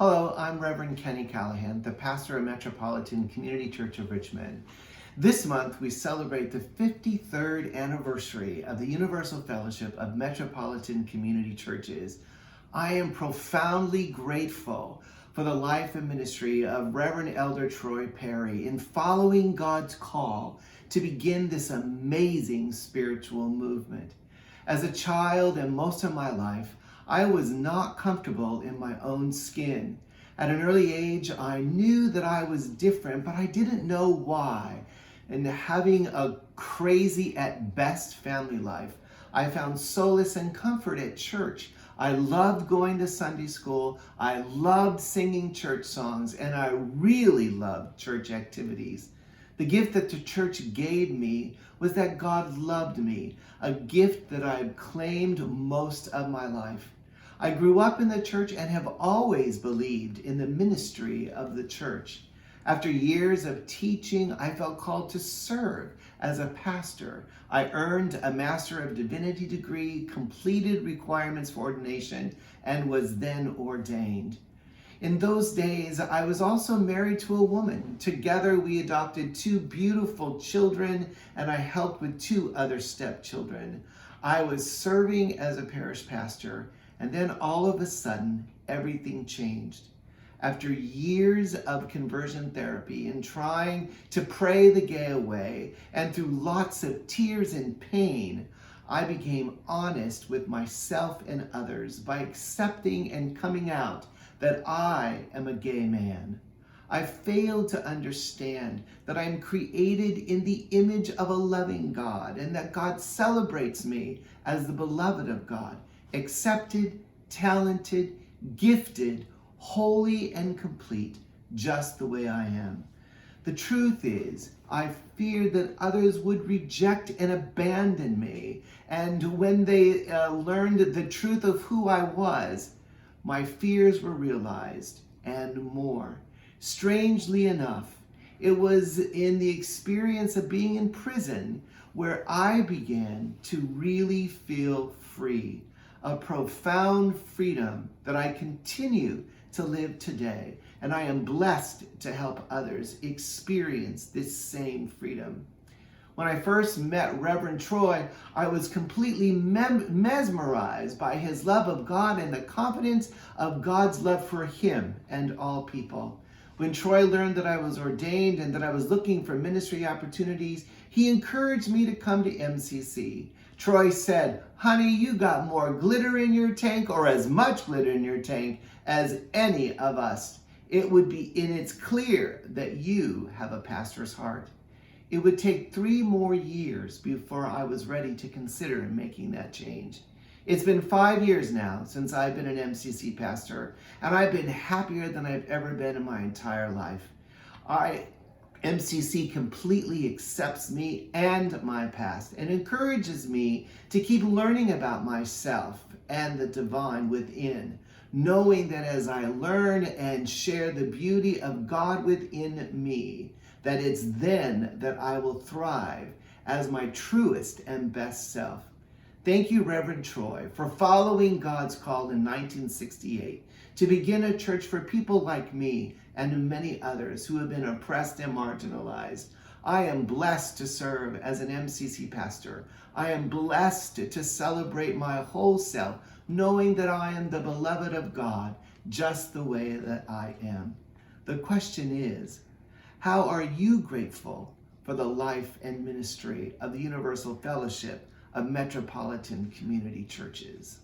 Hello, I'm Reverend Kenny Callahan, the pastor of Metropolitan Community Church of Richmond. This month, we celebrate the 53rd anniversary of the Universal Fellowship of Metropolitan Community Churches. I am profoundly grateful for the life and ministry of Reverend Elder Troy Perry in following God's call to begin this amazing spiritual movement. As a child and most of my life, I was not comfortable in my own skin. At an early age, I knew that I was different, but I didn't know why. And having a crazy at best family life, I found solace and comfort at church. I loved going to Sunday school, I loved singing church songs, and I really loved church activities. The gift that the church gave me was that God loved me, a gift that I've claimed most of my life. I grew up in the church and have always believed in the ministry of the church. After years of teaching, I felt called to serve as a pastor. I earned a Master of Divinity degree, completed requirements for ordination, and was then ordained. In those days, I was also married to a woman. Together, we adopted 2 beautiful children, and I helped with 2 other stepchildren. I was serving as a parish pastor, and then all of a sudden, everything changed. After years of conversion therapy and trying to pray the gay away, and through lots of tears and pain, I became honest with myself and others by accepting and coming out that I am a gay man. I failed to understand that I am created in the image of a loving God and that God celebrates me as the beloved of God, accepted, talented, gifted, holy, and complete, just the way I am. The truth is, I feared that others would reject and abandon me, and when they learned the truth of who I was, my fears were realized, and more. Strangely enough, it was in the experience of being in prison where I began to really feel free, a profound freedom that I continue to live today, and I am blessed to help others experience this same freedom. When I first met Reverend Troy, I was completely mesmerized by his love of God and the confidence of God's love for him and all people. When Troy learned that I was ordained and that I was looking for ministry opportunities, he encouraged me to come to MCC. Troy said, "Honey, you got more glitter in your tank, or as much glitter in your tank as any of us. It's clear that you have a pastor's heart." It would take 3 more years before I was ready to consider making that change. It's been 5 years now since I've been an MCC pastor, and I've been happier than I've ever been in my entire life. MCC completely accepts me and my past and encourages me to keep learning about myself and the divine within, knowing that as I learn and share the beauty of God within me, that it's then that I will thrive as my truest and best self. Thank you, Reverend Troy, for following God's call in 1968 to begin a church for people like me and many others who have been oppressed and marginalized. I am blessed to serve as an MCC pastor. I am blessed to celebrate my whole self, knowing that I am the beloved of God, just the way that I am. The question is, how are you grateful for the life and ministry of the Universal Fellowship of Metropolitan Community Churches?